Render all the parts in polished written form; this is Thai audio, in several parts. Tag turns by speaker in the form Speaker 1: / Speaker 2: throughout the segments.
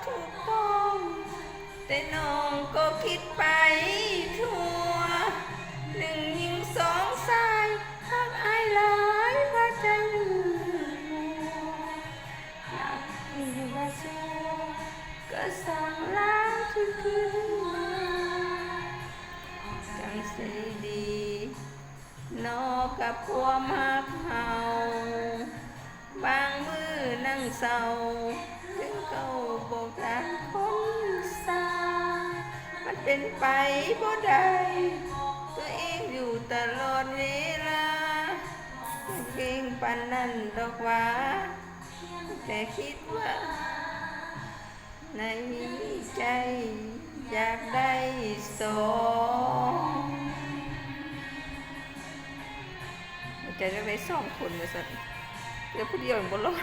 Speaker 1: ถูกต้องแต่น้องก็คิดไปทั่วหนึ่งยิงสองสายหักอายหลายพระใจลืมอยากกินว่าชัวก็สั่งล้างที่ขึ้นมาจังสีดีนอกับความหักเฮาบางมือนั่งเศร้าถึงเก่าบอกรักคนสามันเป็นไปบ่ได้ตัวเองอยู่ตลอดเวลาเก่งปานนั้นดอกว่าแต่คิดว่าในใจอยากได้สองแกจะได้สองคนมาสักเดี๋ยวผู้เดียวบนรถ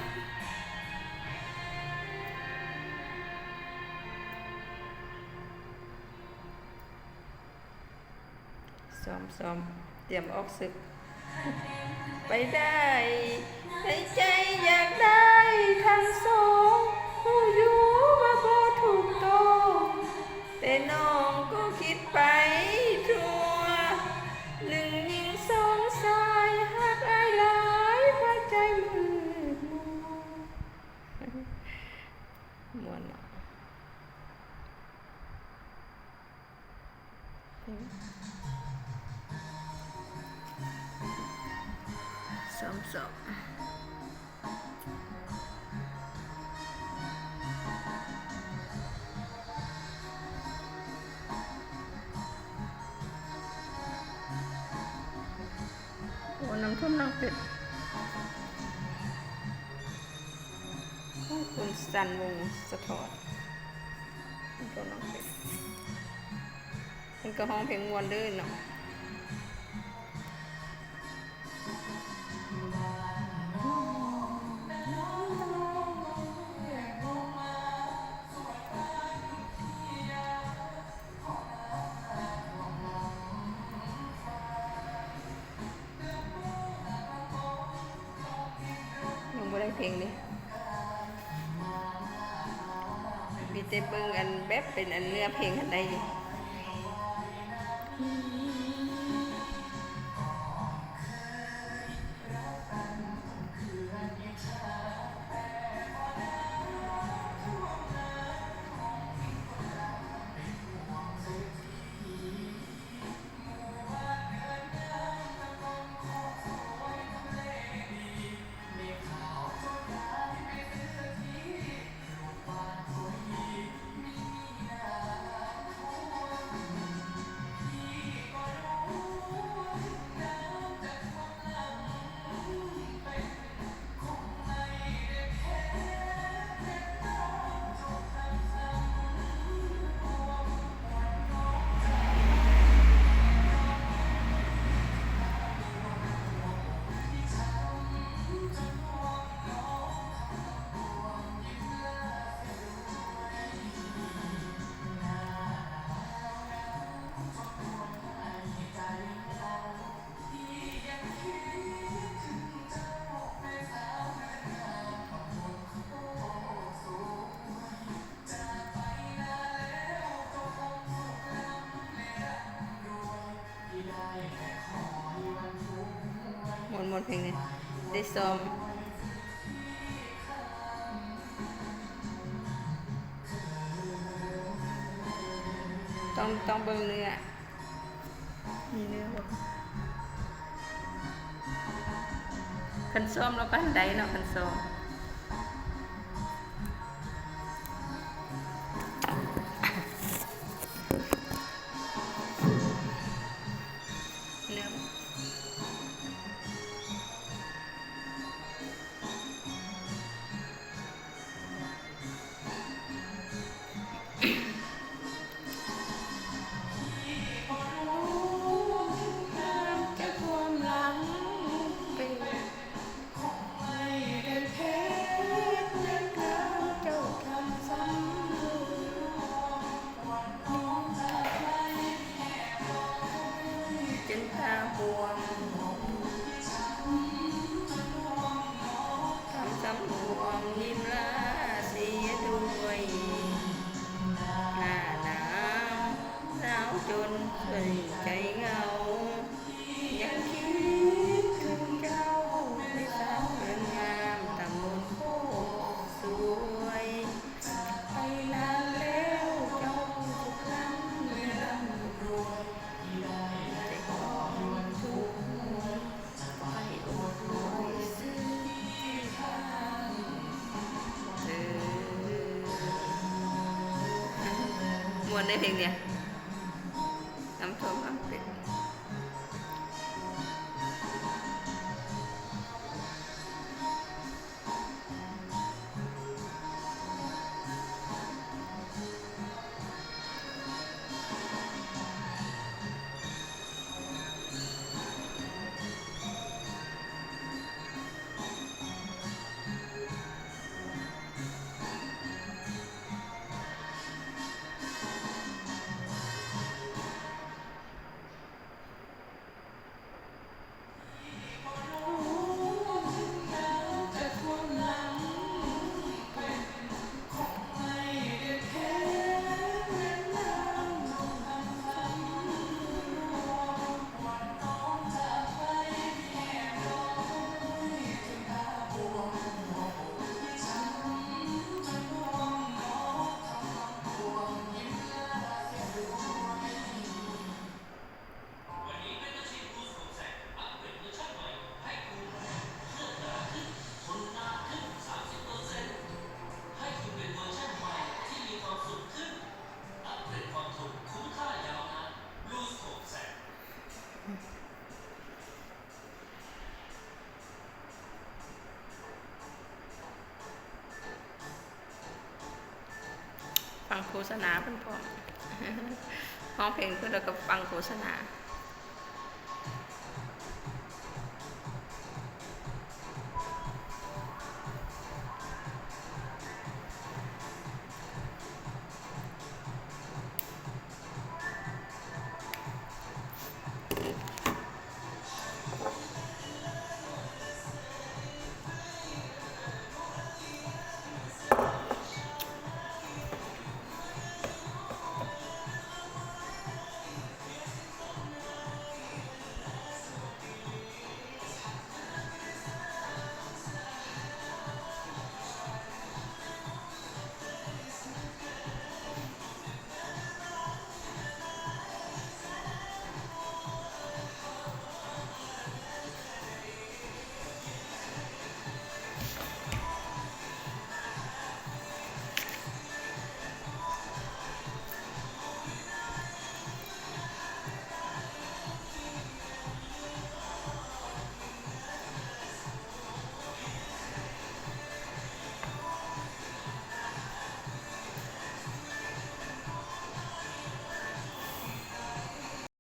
Speaker 1: ซ้อมเตรียมออกศึกไปได้ในใจอยากได้ทั้งสองผู้อยู่ว่าบ่ถูกต้องแต่น้องก็คิดไปทั่วหนึ่งยิงสองสายหักอายหลายพระใจมืดมัวมวนซ้อมโอ้น้ำท่วมน้ำเป็ดคุณสันวงสะท้อนน้ำท่วมน้ำเป็ดมันก็ห้องเพลงมวนเด้อเนาะเพลงนี้มีแต่เบิ่งอันแบบเป็นอันเนื้อเพลงอันใดมวนเพลงนี้ได้ซ้อมต้องเบิ่งเนื้อมีเนื้อบ่คันซ้อมแล้วก็ได้เนาะคันซ้อมเนื้อ วนได้เพลงเนี่ยน้ำท่วมน้ำเป็ดฟังโฆษณาเพิ่นพร้อม ห้องเพลงเพื่อนเราก็ฟังโฆษณา